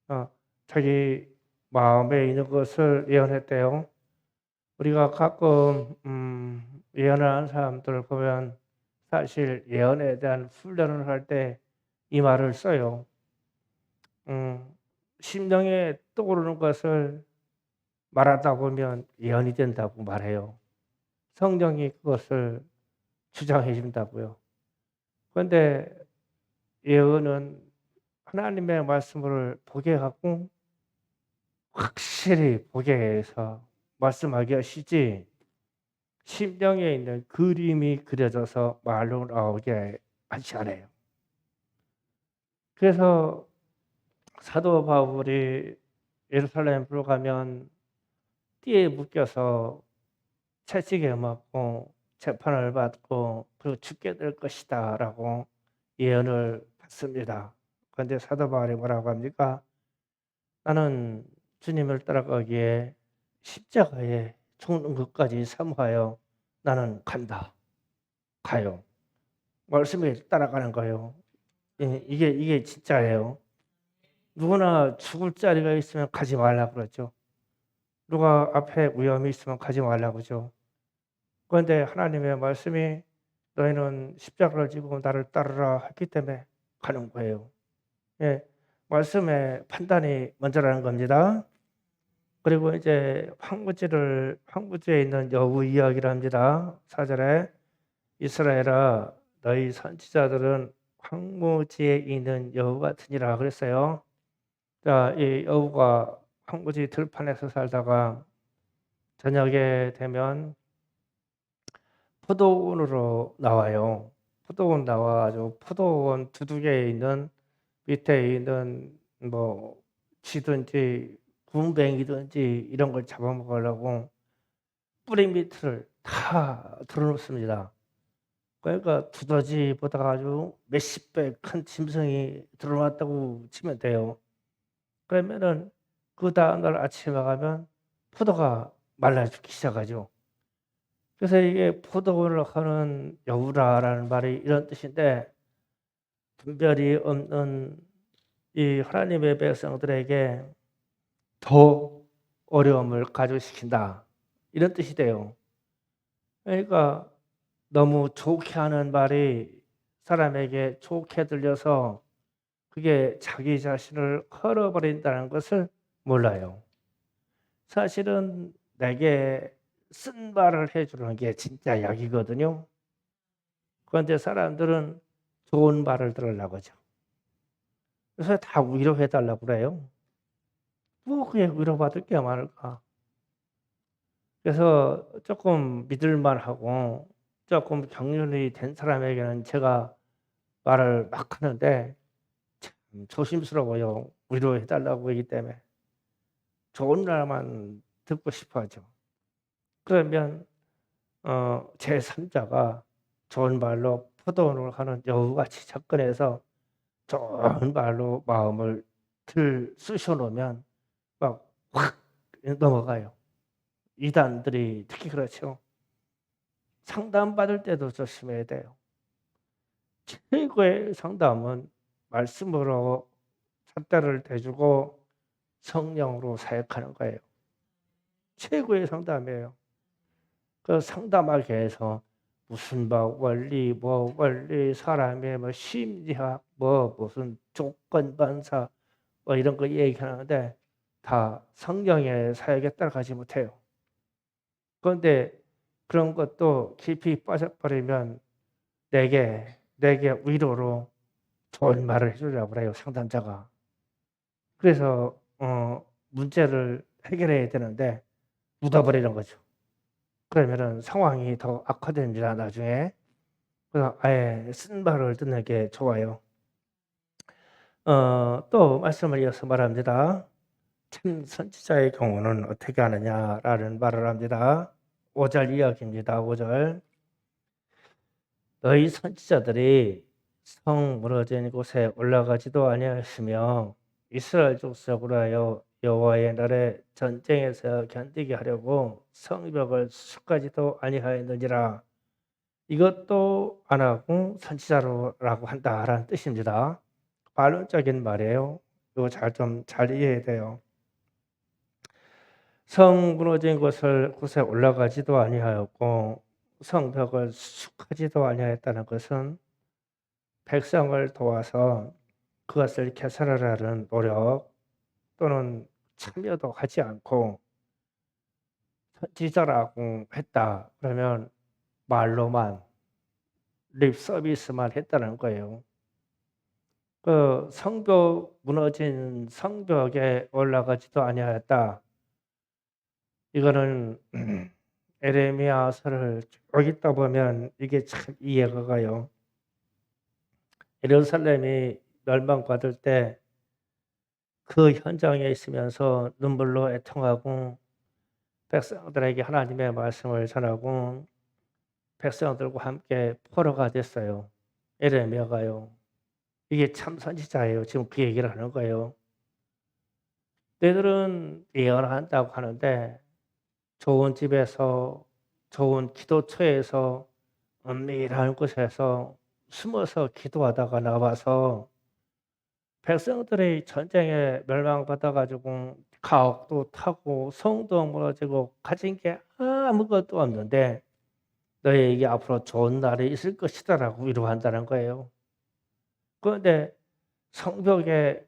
어 자기 마음에 있는 것을 예언했대요. 우리가 가끔 예언을 하는 사람들을 보면 사실 예언에 대한 훈련을 할 때 이 말을 써요. 음 심령에 떠오르는 것을 말하다 보면 예언이 된다고 말해요. 성령이 그것을 주장해 준다고요. 그런데 예언은 하나님의 말씀을 보게 하고 확실히 보게 해서 말씀하게 하시지, 심령에 있는 그림이 그려져서 말로 나오게 하지 않아요. 그래서 사도 바울이 예루살렘으로 가면 띠에 묶여서 채찍에 맞고 재판을 받고 그리고 죽게 될 것이다라고 예언을 받습니다. 그런데 사도 바울이 뭐라고 합니까? 나는 주님을 따라가기에 십자가에 죽는 것까지 사모하여 나는 간다. 가요. 말씀에 따라가는 거예요. 예, 이게 진짜예요. 누구나 죽을 자리가 있으면 가지 말라 그러죠. 누가 앞에 위험이 있으면 가지 말라 그러죠. 그런데 하나님의 말씀이 너희는 십자가를 지고 나를 따르라 했기 때문에 가는 거예요. 예. 말씀의 판단이 먼저라는 겁니다. 그리고 이제 황무지에 있는 여우 이야기를 합니다. 4절에 이스라엘아 너희 선지자들은 황무지에 있는 여우 같으니라 그랬어요. 자, 이 여우가 황무지 들판에서 살다가 저녁에 되면 포도원으로 나와요. 포도원 나와 가지고 포도원 두둑에 있는 밑에 있는 뭐 쥐든지 구멍뱅이든지 이런 걸 잡아먹으려고 뿌리 밑을 다 드러놓습니다. 그러니까 두더지보다 아주 몇십 배 큰 짐승이 드러났다고 치면 돼요. 그러면은 그다음 날 아침에 가면 포도가 말라 죽기 시작하죠. 그래서 이게 포도원을 하는 여우라라는 말이 이런 뜻인데, 분별이 없는 이 하나님의 백성들에게 더 어려움을 가중시킨다, 이런 뜻이 돼요. 그러니까 너무 좋게 하는 말이 사람에게 좋게 들려서 그게 자기 자신을 헐어버린다는 것을 몰라요. 사실은 내게 쓴 말을 해 주는 게 진짜 약이거든요. 그런데 사람들은 좋은 말을 들으려고 하죠. 그래서 다 위로해 달라고 그래요. 뭐 그게 위로받을 게 많을까. 그래서 조금 믿을 만하고 조금 경륜이 된 사람에게는 제가 말을 막 하는데 참 조심스러워요. 위로해 달라고 하기 때문에. 좋은 말만 듣고 싶어 하죠. 그러면 제3 자가 좋은 말로 포도원을 하는 여우같이 접근해서 좋은 말로 마음을 쑤셔 놓으면 막 확 넘어가요. 이단들이 특히 그렇죠. 상담받을 때도 조심해야 돼요. 최고의 상담은 말씀으로 잣대를 대주고 성령으로 사역하는 거예요. 최고의 상담이에요. 그 상담하기 위해서 무슨 뭐 원리, 사람의 뭐 심리학, 뭐 무슨 조건 반사 뭐 이런 거 얘기하는데 다 성령의 사역에 따라가지 못해요. 그런데 그런 것도 깊이 빠져버리면 내게 위로로 좋은 말을 해 주려고 그래요, 상담자가. 그래서 문제를 해결해야 되는데 묻어버리는 거죠. 그러면은 상황이 더 악화됩니다, 나중에. 그래서 아예 쓴 말을 듣는 게 좋아요. 또 말씀을 이어서 말합니다. 참 선지자의 경우는 어떻게 하느냐라는 말을 합니다. 5절 이야기입니다. 5절. 너희 선지자들이 성 무너진 곳에 올라가지도 아니하였으며 이스라엘 족속으로 하여 여호와의 날에 전쟁에서 견디게 하려고 성벽을 수까지도 아니하였느니라. 이것도 안 하고 선지자라고 한다라는 뜻입니다. 반론적인 말이에요. 이거 잘 이해해야 돼요. 성 무너진 곳에 올라가지도 아니하였고 성벽을 수축하지도 아니하였다는 것은 백성을 도와서 그것을 개설하려는 노력 또는 참여도 하지 않고 선지자라고 했다. 그러면 말로만 립 서비스만 했다는 거예요. 그 성벽 무너진 성벽에 올라가지도 아니하였다. 이거는 에레미야서를 쭉 읽다 보면 이게 참 이해가 가요. 예루살렘이 멸망받을 때 그 현장에 있으면서 눈물로 애통하고 백성들에게 하나님의 말씀을 전하고 백성들과 함께 포로가 됐어요. 에레미야가요. 이게 참 선지자예요. 지금 그 얘기를 하는 거예요. 너희들은 예언한다고 하는데 좋은 집에서 좋은 기도처에서 은밀한 곳에서 숨어서 기도하다가 나와서 백성들이 전쟁에 멸망받아 가지고 가옥도 타고 성도 무너지고 가진 게 아무것도 없는데 너희에게 앞으로 좋은 날이 있을 것이다라고 위로한다는 거예요. 그런데 성벽에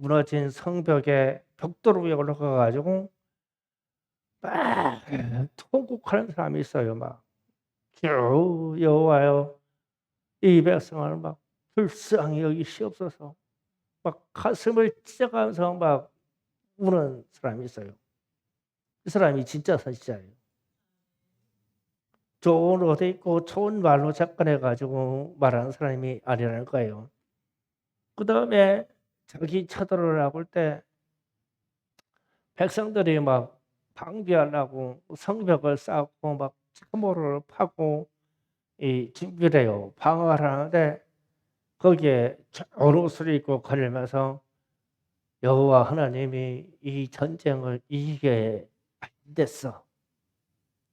무너진 성벽에 벽돌 위에 올라가 가지고 막 통곡하는 사람이 있어요. 막 겨우 여호와여 이 백성을 막 불쌍히 여기시옵소서. 막 가슴을 찢어가면서 막 우는 사람이 있어요. 이 사람이 진짜 선지자예요. 좋은 옷 입고 좋은 말로 접근해 가지고 말하는 사람이 아니라는 거예요. 그다음에 자기 쳐들어오라고 할 때 백성들이 막 방비하려고 성벽을 쌓고 막 참호를 파고 이 준비를 해요. 방어를 하는데 거기에 좋은 옷을 입고 걸으면서 여호와 하나님이 이 전쟁을 이기게 안 됐어.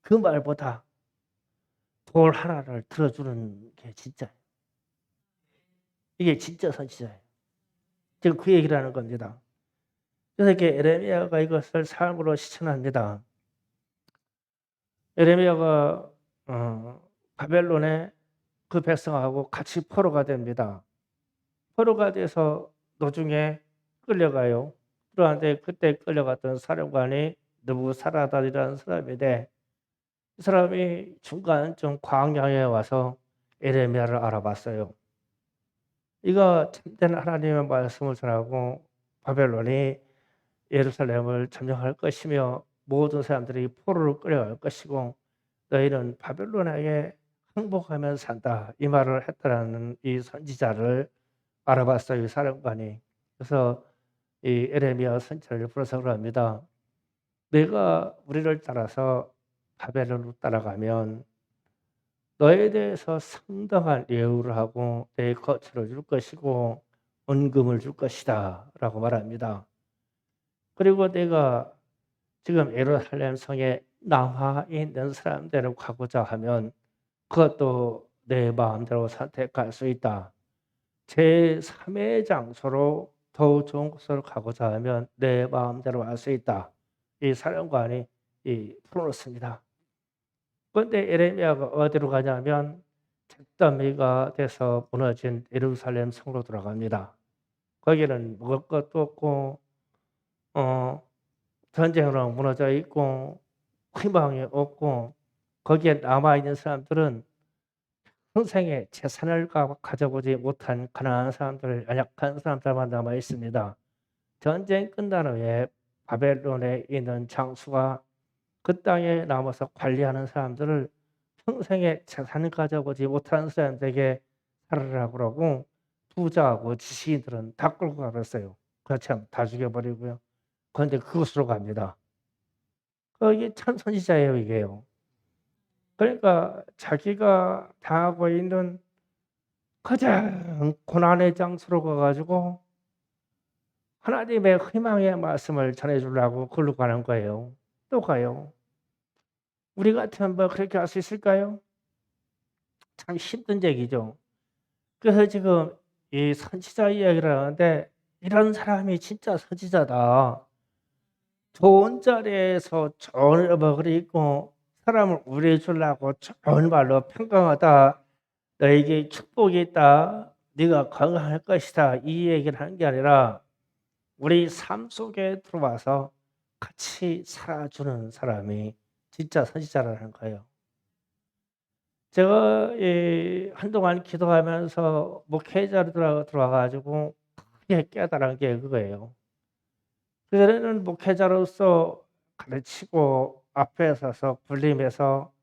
그 말보다 돌 하나를 들어주는 게 진짜예요. 이게 진짜 선지자예요. 지금 그 얘기를 하는 겁니다. 그래서 이렇게 에레미야가 이것을 삶으로 실천합니다. 에레미야가 바벨론에 그 백성하고 같이 포로가 됩니다. 포로가 돼서 노중에 끌려가요. 그런데 그때 끌려갔던 사령관이 느부사라단이라는 사람인데 이 사람이 중간쯤 광야에 와서 에레미야를 알아봤어요. 이가 참된 하나님의 말씀을 전하고 바벨론이 예루살렘을 점령할 것이며 모든 사람들이 포로로 끌려갈 것이고 너희는 바벨론에게 항복하면서 산다. 이 말을 했다라는 이 선지자를 알아봤어요. 이 사령관이. 그래서 이 에레미야 선지자를 불러서 그럽니다. 내가 우리를 따라서 바벨론으로 따라가면 너에 대해서 상당한 예우를 하고 내 거처를 줄 것이고 은금을 줄 것이다 라고 말합니다. 그리고 내가 지금 예루살렘 성에 남아 있는 사람대로 가고자 하면 그것도 내 마음대로 선택할 수 있다. 제3의 장소로 더 좋은 곳으로 가고자 하면 내 마음대로 할 수 있다. 이 사령관이 풀어놓습니다. 그런데 에레미야가 어디로 가냐면 잿더미가 돼서 무너진 예루살렘 성으로 들어갑니다. 거기는 먹을 것도 없고 전쟁으로 무너져 있고 희망이 없고 거기에 남아있는 사람들은 평생에 재산을 가져보지 못한 가난한 사람들, 연약한 사람들만 남아 있습니다. 전쟁 끝난 후에 바벨론에 있는 장수가 그 땅에 남아서 관리하는 사람들을 평생에 재산을 가져보지 못한 사람들에게 살아라고 그러고 부자하고 지식인들은 다 끌고 가버렸어요. 그렇죠. 다 죽여버리고요. 그런데 그곳으로 갑니다. 이게 참 선지자예요, 이게요. 그러니까 자기가 당하고 있는 가장 고난의 장소로 가가지고 하나님의 희망의 말씀을 전해주려고 글로 가는 거예요. 또 가요. 우리 같으면 뭐 그렇게 할 수 있을까요? 참 힘든 얘기죠. 그래서 지금 이 선지자 이야기를 하는데 이런 사람이 진짜 선지자다. 좋은 자리에서 좋은 음악을 읽고 사람을 우애해 주려고 좋은 말로 평강하다. 너에게 축복이 있다. 네가 건강할 것이다. 이 얘기를 하는 게 아니라 우리 삶 속에 들어와서 같이 살아주는 사람이 진짜 선지자라는 거예요. 제가 한동안 기도하면서 목회자로 들어와 가지고 크게 깨달은 게 그거예요. 그전에는 목회자로서 가르치고 앞에 서서 불림해서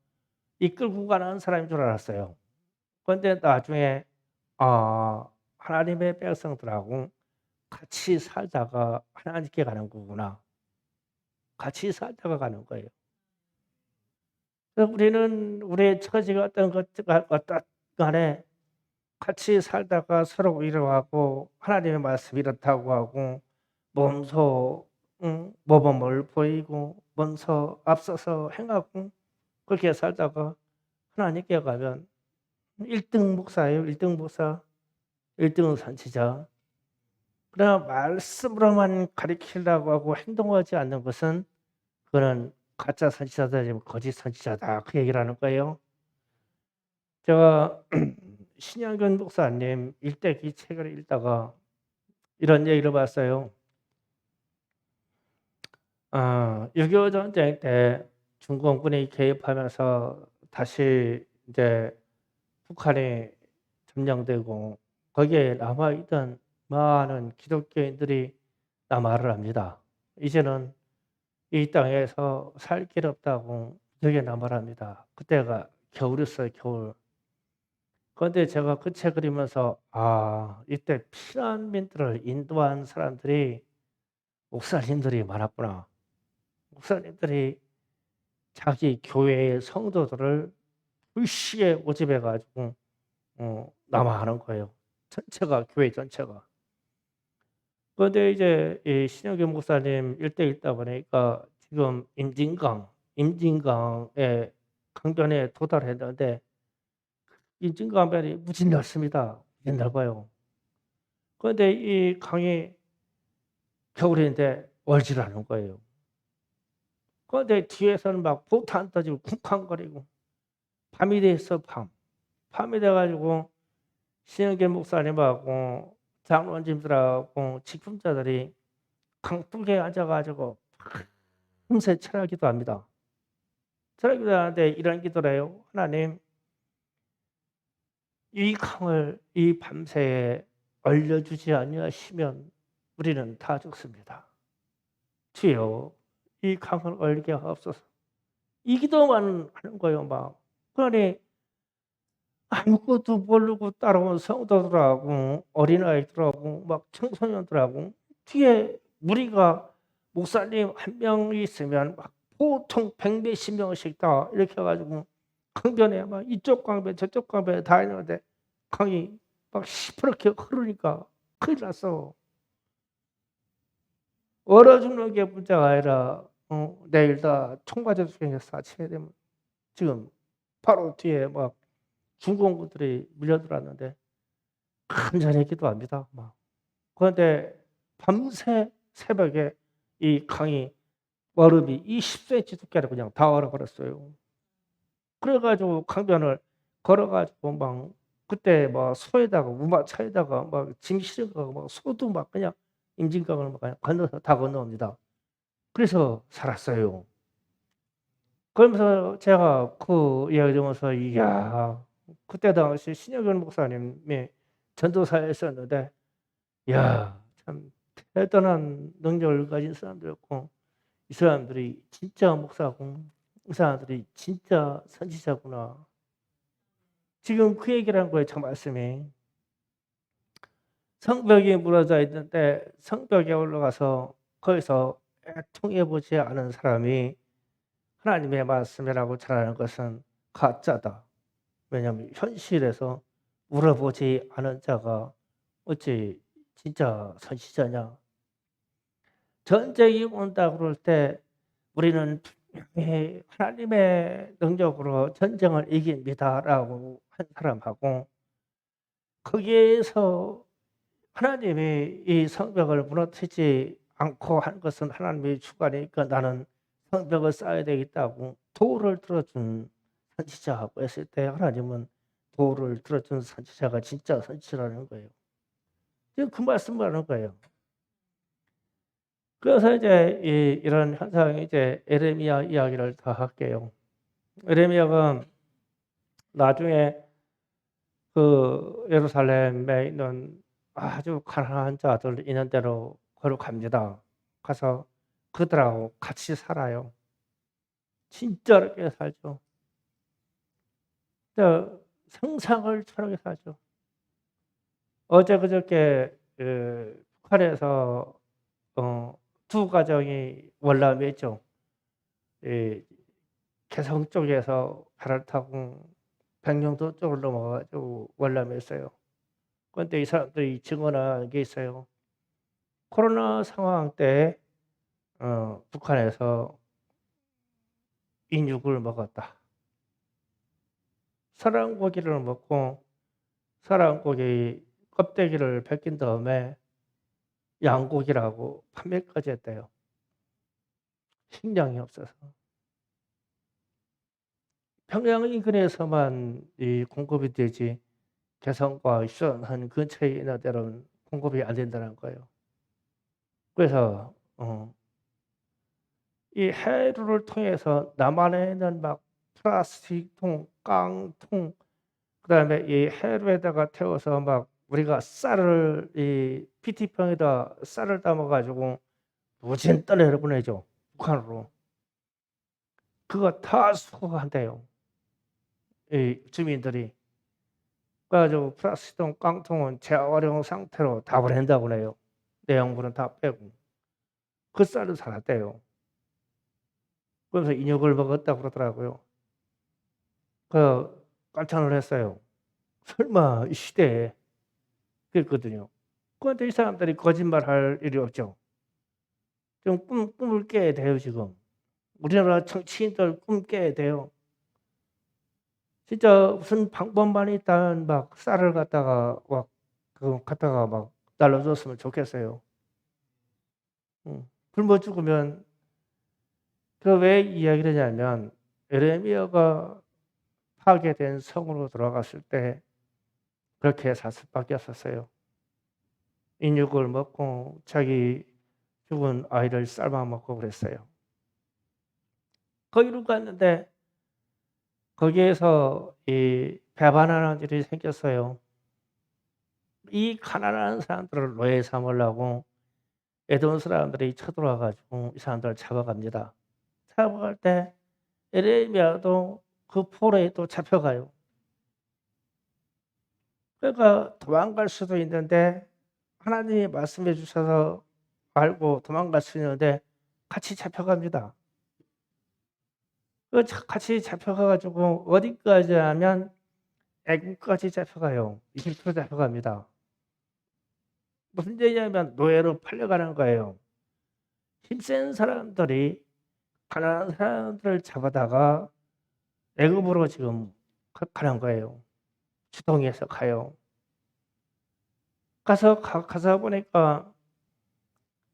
이끌고 가는 사람인 줄 알았어요. 그런데 나중에 하나님의 백성들하고 같이 살다가 하나님께 가는 거구나. 같이 살다가 가는 거예요. 그래서 우리는 우리의 처지가 어떤 간에 같이 살다가 서로 위로하고 하나님의 말씀 이렇다고 하고 몸소 모범을 보이고 먼저 앞서서 행하고 그렇게 살다가 하나님께 가면 1등 목사예요. 1등 목사, 1등 선지자. 그러나 말씀으로만 가르치려고 하고 행동하지 않는 것은 그거는 가짜 선지자다, 거짓 선지자다 그 얘기를 하는 거예요. 제가 신영근 목사님 일대기 책을 읽다가 이런 얘기를 봤어요. 6.25 전쟁 때 중공군이 개입하면서 다시 이제 북한이 점령되고 거기에 남아있던 많은 기독교인들이 말을 합니다. 이제는 이 땅에서 살 길 없다고 되게 말을 합니다. 그때가 겨울이었어요, 겨울. 그런데 제가 그 책을 읽으면서 이때 피난민들을 인도한 사람들이 목사님들이 많았구나. 목사님들이 자기 교회의 성도들을 불시에 모집해 가지고 남아하는 거예요. 전체가 교회 전체가. 그런데 이제 이 신영균 목사님 일대 읽다 보니까 지금 임진강의 강변에 도달했는데 임진강변이 무지 넓습니다. 무지 넓어요. 그런데 이 강이 겨울인데 얼질 않은 거예요. 그런데 뒤에서는 막 포탄 터지고 쿵쾅거리고 밤이 됐어, 밤. 밤이 돼 가지고 신영균 목사님하고 장로님들하고 직분자들이 강둑에 앉아 가지고 밤새 철야 기도합니다. 철야 기도하는데 이런 기도를 해요. 하나님, 이 강을 이 밤새에 얼려주지 아니하시면 우리는 다 죽습니다. 주여, 이 강을 얼게 하옵소서. 이 기도만 하는 거예요, 막. 그러니 아무것도 모르고 따라온 성도들하고 어린아이들하고 막 청소년들하고 뒤에 무리가 목사님 한 명이 있으면 막 보통 100몇십 명씩 다 이렇게 해 가지고 강변에 막 이쪽 강변 저쪽 강변에 다 있는데 강이 막 시퍼렇게 흐르니까 큰일 났어. 얼어 죽는 게 문제가 아니라 내일 다 총맞아 죽겠어. 아침에 되면. 지금 바로 뒤에 막 중공군들이 밀려들었는데 간절히 기도합니다. 막. 그런데 밤새 새벽에 이 강이 얼음이 20cm 두께로 그냥 다 얼어버렸어요. 그래가지고 강변을 걸어가지고 막 그때 막 소에다가 우마차에다가 막 짐 실어가고 막 소도 막 그냥 임진강을 막 그냥 건너서 다 건너옵니다. 그래서 살았어요. 그러면서 제가 그 이야기 들으면서 이야, 그때 당시 신혁연 목사님이 전도사였었는데 이야, 참 대단한 능력을 가진 사람들이었고 이 사람들이 진짜 목사고 이 사람들이 진짜 선지자구나. 지금 그 얘기를 한 거예요, 참 말씀이. 성벽이 무너져 있는데 성벽에 올라가서 거기서 애통해 보지 않은 사람이 하나님의 말씀이라고 전하는 것은 가짜다. 왜냐하면 현실에서 물어보지 않은 자가 어찌 진짜 선지자냐. 전쟁이 온다 그럴 때 우리는 분명히 하나님의 능력으로 전쟁을 이깁니다라고 한 사람하고 거기에서 하나님이 이 성벽을 무너뜨리지 않고 한 것은 하나님의 주관이니까 나는 성벽을 쌓아야 되겠다고 도를 들어준 선지자하고 했을 때 하나님은 도를 들어준 선지자가 진짜 선지자라는 거예요. 지금 그 말씀을 하는 거예요. 그래서 이제 이런 현상이 이제 에레미야 이야기를 더 할게요. 에레미야가 나중에 그 예루살렘에 있는 아주 가난한 자들 있는 데로 거룩합니다. 가서 그들하고 같이 살아요. 진짜 어렵게 살죠. 상상을 초월하게 살죠. 어제 그저께 북한에서 두 가정이 월남했죠. 개성 쪽에서 배를 타고 백령도 쪽으로 넘어가지고 월남했어요. 그런데 이 사람들이 증언한 게 있어요. 코로나 상황 때 북한에서 인육을 먹었다. 사람고기를 먹고 사람고기 껍데기를 벗긴 다음에 양고기라고 판매까지 했대요. 식량이 없어서. 평양 인근에서만 이 공급이 되지 개성과 수안한 근처에 있는 데는 공급이 안 된다는 거예요. 그래서 이 해류를 통해서 남한에 있는 막 플라스틱통, 깡통, 그다음에 이 해류에다가 태워서 막 우리가 쌀을 이 PT병에다 쌀을 담아 가지고 무진 떠내려 보내죠. 북한으로. 그거 다 수거한대요. 이 주민들이. 그래 가지고 플라스틱통, 깡통은 재활용 상태로 다 보낸다고 그래요. 내용물은 다 빼고. 그 쌀을 살았대요. 그래서 인육을 먹었다고 그러더라고요. 깜짝 놀랐어요. 설마 이 시대에 그랬거든요. 그런데 이 사람들이 거짓말할 일이 없죠. 좀 꿈을 깨야 돼요 지금. 우리나라 정치인들 꿈 깨야 돼요. 진짜 무슨 방법만 있다면 막 쌀을 갖다가 막 날려줬으면 좋겠어요. 굶어 죽으면 왜 이야기를 하냐면 에레미야가 파괴된 성으로 들어갔을 때 그렇게 살 수밖에 없었어요. 인육을 먹고 자기 죽은 아이를 삶아 먹고 그랬어요. 거기로 갔는데 거기에서 이 배반하는 일이 생겼어요. 이 가난한 사람들을 노예 삼으려고 에돔 사람들이 쳐들어와 가지고 이 사람들을 잡아갑니다. 잡아갈 때 에레미야도 그 포로에 또 잡혀가요. 그러니까 도망갈 수도 있는데 하나님이 말씀해 주셔서 알고 도망갈 수 있는데 같이 잡혀갑니다. 같이 잡혀가 가지고 어디까지 하면 애국까지 잡혀가요. 이집트로 잡혀갑니다. 무슨 얘기냐면 노예로 팔려가는 거예요. 힘센 사람들이 가난한 사람들을 잡아다가 애굽으로 지금 가는 거예요. 주동해서 가요. 가서 보니까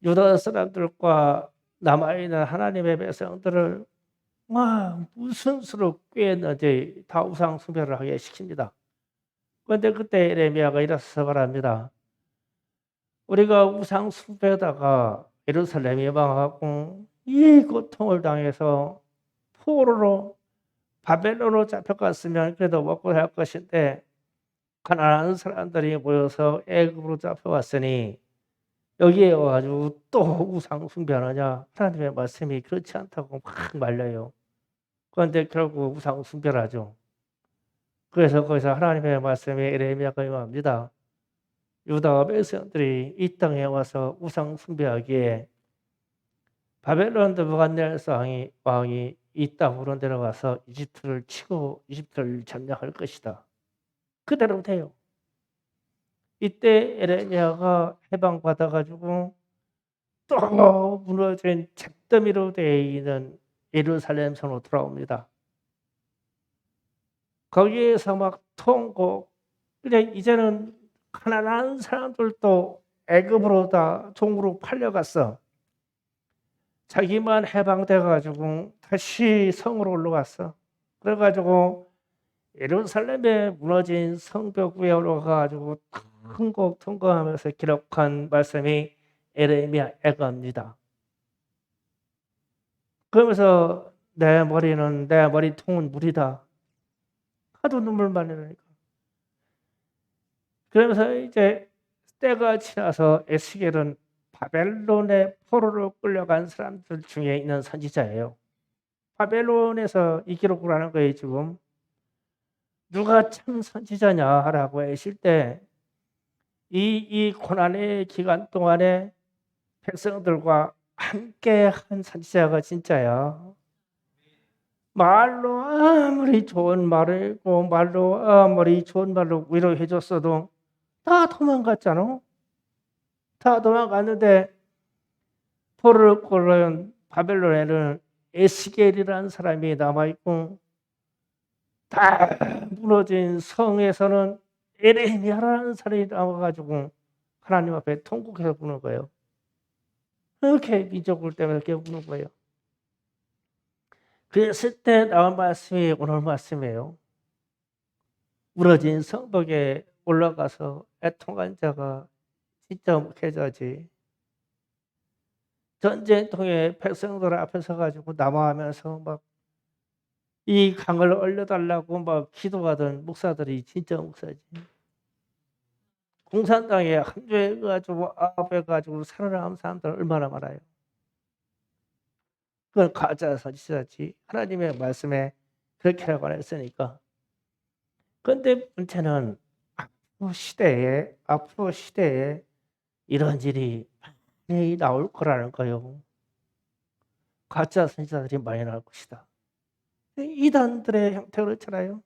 유다 사람들과 남아있는 하나님의 백성들을 무슨 수로 꾀했는지 다 우상 숭배를 하게 시킵니다. 그런데 그때 에레미야가 일어서서 말합니다. 우리가 우상 숭배하다가 예루살렘이 망하고 이 고통을 당해서 포로로 바벨론으로 잡혀갔으면 그래도 먹고 살 것인데 가난한 사람들이 모여서 애굽으로 잡혀왔으니 여기에 와가지고 또 우상 숭배하느냐. 하나님의 말씀이 그렇지 않다고 막 말려요. 그런데 결국 우상 숭배를 하죠. 그래서 거기서 하나님의 말씀에 에레미야가 임합니다. 유다 백성들이 이 땅에 와서 우상 숭배하기에 바벨론 느부갓네살 왕이 이 땅으로 내려가서 이집트를 치고 이집트를 점령할 것이다. 그대로 돼요. 이때 에레미야가 해방받아 가지고 또 무너진 잿더미로 되어 있는 예루살렘 성으로 돌아옵니다. 거기에서 막 통곡. 그래 이제는 가난한 사람들도 애굽으로 다 종으로 팔려갔어. 자기만 해방돼 가지고 다시 성으로 올라갔어. 그래 가지고 예루살렘에 무너진 성벽 위에 올라가 가지고 큰 곡 통곡하면서 기록한 말씀이 에레미야 애가입니다. 그러면서 내 머리통은 물이다. 하도 눈물만 흘리니까. 그러면서 이제 때가 지나서 에스겔은 바벨론의 포로로 끌려간 사람들 중에 있는 선지자예요. 바벨론에서 이 기록을 하는 거예요, 지금. 누가 참 선지자냐라고 했을 때, 이 고난의 기간 동안에 백성들과 함께 한 선지자가 진짜야. 말로 아무리 좋은 말이고, 말로 아무리 좋은 말로 위로해 줬어도 다 도망갔잖아. 다 도망갔는데, 포로를 끌어온 바벨론에는 에스겔이라는 사람이 남아있고, 다 무너진 성에서는 에레미야라는 사람이 나와가지고 하나님 앞에 통곡해서 부는 거예요. 그렇게 민족을 때문에 이렇게 부는 거예요. 그랬을 때 나온 말씀이 오늘 말씀이에요. 무너진 성벽에 올라가서 애통한 자가 진짜 목회자지. 전쟁통에 백성들 앞에 서가지고 남아하면서 막 이 강을 얼려달라고 막 기도하던 목사들이 진짜 목사지. 공산당에 합류해가지고 아합해가지고 살아남은 사람들 얼마나 많아요. 그건 가짜 선지자지. 하나님의 말씀에 그렇게라고 안 했으니까. 그런데 문제는 앞으로 시대에 이런 일이 많이 나올 거라는 거예요. 가짜 선지자들이 많이 나올 것이다. 이단들의 형태가 그렇잖아요.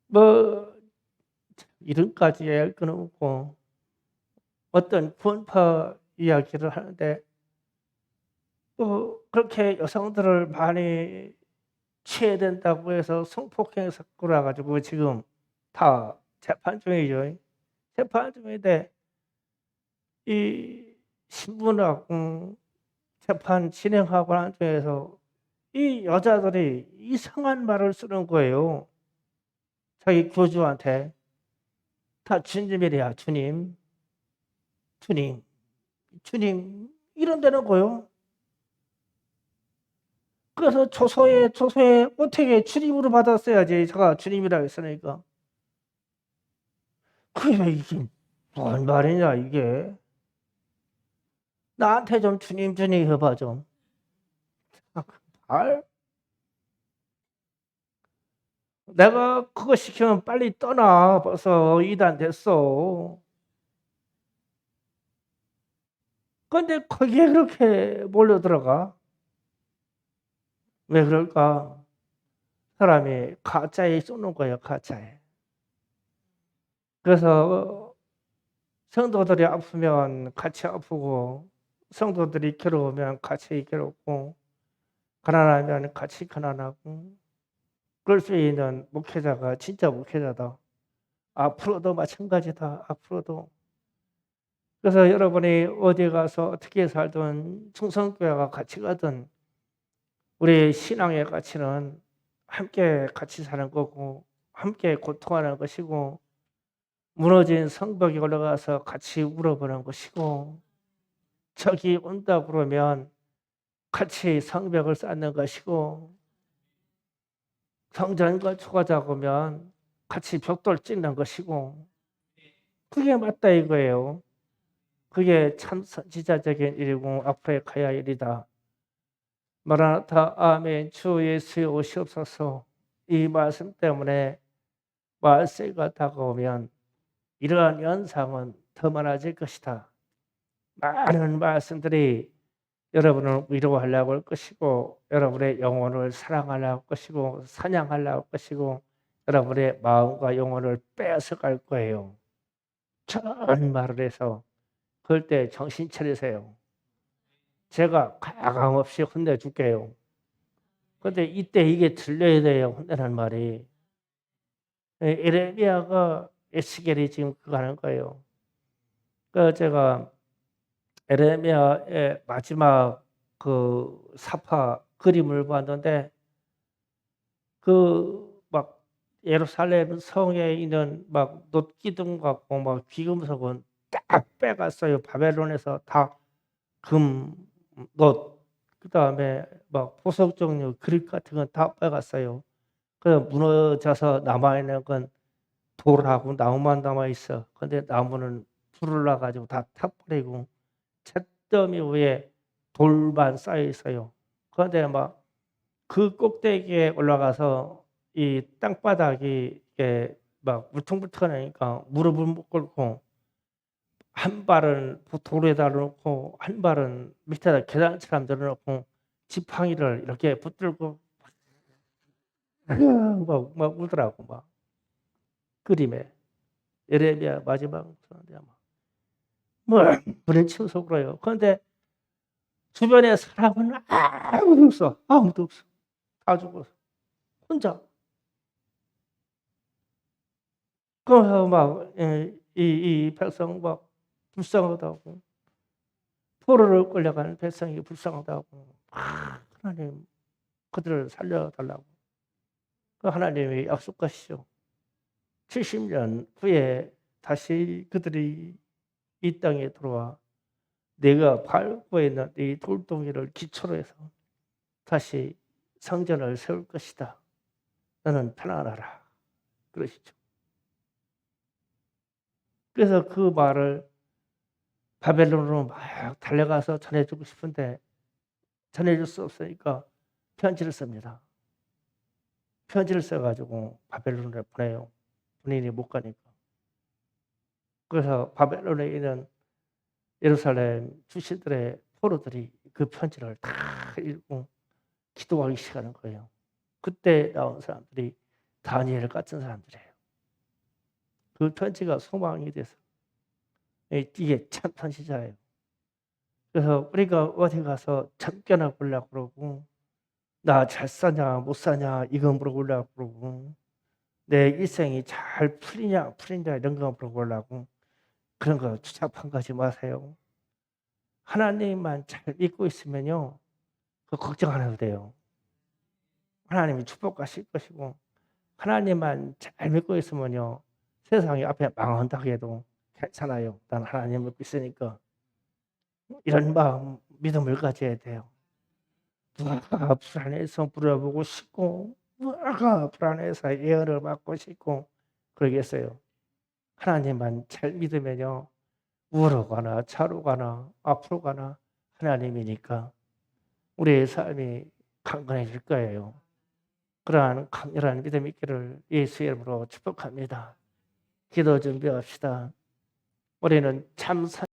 뭐 이름까지 할 건 없고 어떤 구원파 이야기를 하는데 또 그렇게 여성들을 많이 취해된다고 해서 성폭행 사건을 가지고 지금 다 재판 중이죠. 재판 중인데 이 신문하고 재판 진행하고 하는 중에서 이 여자들이 이상한 말을 쓰는 거예요. 자기 교주한테 다 주님이래야 주님, 주님, 주님 이런다는 거요. 그래서 조서에 어떻게 주님으로 받았어야지. 제가 주님이라고 했으니까. 그게 이게 뭔 말이냐 이게. 나한테 좀 주님 해봐 좀. 알? 내가 그거 시키면 빨리 떠나. 벌써 이단 됐어. 근데 거기에 그렇게 몰려들어가? 왜 그럴까? 사람이 가짜에 쏘는 거예요, 가짜에. 그래서 성도들이 아프면 같이 아프고, 성도들이 괴로우면 같이 괴롭고, 가난하면 같이 가난하고, 그럴 수 있는 목회자가 진짜 목회자다. 앞으로도 마찬가지다. 앞으로도. 그래서 여러분이 어디 가서 어떻게 살든 충성교회가 같이 가든 우리 신앙의 가치는 함께 같이 사는 거고 함께 고통하는 것이고 무너진 성벽에 올라가서 같이 울어보는 것이고 적이 온다 그러면 같이 성벽을 쌓는 것이고 성전과 초가자 보면 같이 벽돌 찍는 것이고 그게 맞다 이거예요. 그게 참 선지자적인 일이고 앞으로의 가야 할 일이다. 마라나타 아멘 주 예수의 오시옵소서. 이 말씀 때문에 말세가 다가오면 이러한 현상은 더 많아질 것이다. 많은 말씀들이 여러분을 위로하려고 할 것이고 여러분의 영혼을 사랑하려고 할 것이고 사냥하려고 할 것이고 여러분의 마음과 영혼을 빼앗아갈 거예요. 저런 말을 해서 그럴 때 정신 차리세요. 제가 가감없이 혼내줄게요. 그런데 이때 이게 들려야 돼요. 혼내는 말이. 에레미야가 에스겔이 지금 그거 하는 거예요. 그 제가 에레미야의 마지막 그 사파 그림을 봤는데 그 막 예루살렘 성에 있는 막 놋기둥 같고 막 귀금속은 딱 빼갔어요. 바벨론에서 다 금, 놋, 그다음에 막 보석 종류 그릇 같은 건 다 빼갔어요. 그래서 무너져서 남아 있는 건 돌하고 나무만 남아 있어. 근데 나무는 불을 놔 가지고 다 타버리고 잿더미 위에 돌만 쌓여 있어요. 그런데 막 그 꼭대기에 올라가서 이 땅바닥이 이게 막 울퉁불퉁하니까 무릎을 못 꿇고 한 발은 돌에다 놓고 한 발은 밑에다 계단처럼 들어 놓고 지팡이를 이렇게 붙들고 막 울더라고 막 그림에. 예레미야 마지막 선언에 아마 뭐 부딪히면서 속으로요. 그런데 주변에 사람은 아무도 없어. 아무도 없어. 다 죽었어. 혼자. 그래서 막 이 백성 막 불쌍하다고 포로로 끌려가는 백성이 불쌍하다고 하나님 그들을 살려달라고. 그 하나님이 약속하시죠. 70년 후에 다시 그들이 이 땅에 들어와 내가 밟고 있는 이 돌덩이를 기초로 해서 다시 성전을 세울 것이다. 너는 편안하라. 그러시죠. 그래서 그 말을 바벨론으로 막 달려가서 전해주고 싶은데 전해줄 수 없으니까 편지를 씁니다. 편지를 써가지고 바벨론에 보내요. 본인이 못 가니까. 그래서 바벨론에 있는 예루살렘 주시들의 포로들이 그 편지를 다 읽고 기도하기 시작하는 거예요. 그때 나온 사람들이 다니엘 같은 사람들이에요. 그 편지가 소망이 돼서 이게 참 선지자예요. 그래서 우리가 어디 가서 참견해 보려고 그러고 나 잘 사냐 못 사냐 이거 물어보려고 그러고 내 일생이 잘 풀리냐 이런 거 물어보려고 그런 거 추잡한 거 하지 마세요. 하나님만 잘 믿고 있으면요 그 걱정 안 해도 돼요. 하나님이 축복하실 것이고 하나님만 잘 믿고 있으면요 세상이 앞에 망한다고 해도 괜찮아요. 난 하나님을 믿으니까. 이런 마음 믿음을 가져야 돼요. 누가 불안해서 물어보고 싶고 누가 불안해서 예언을 받고 싶고 그러겠어요. 하나님만 잘 믿으면요 우로 가나 차로 가나 앞으로 가나 하나님이니까 우리의 삶이 강건해질 거예요. 그러한 강렬한 믿음 있기를 예수의 이름으로 축복합니다. 기도 준비합시다. 우리는 참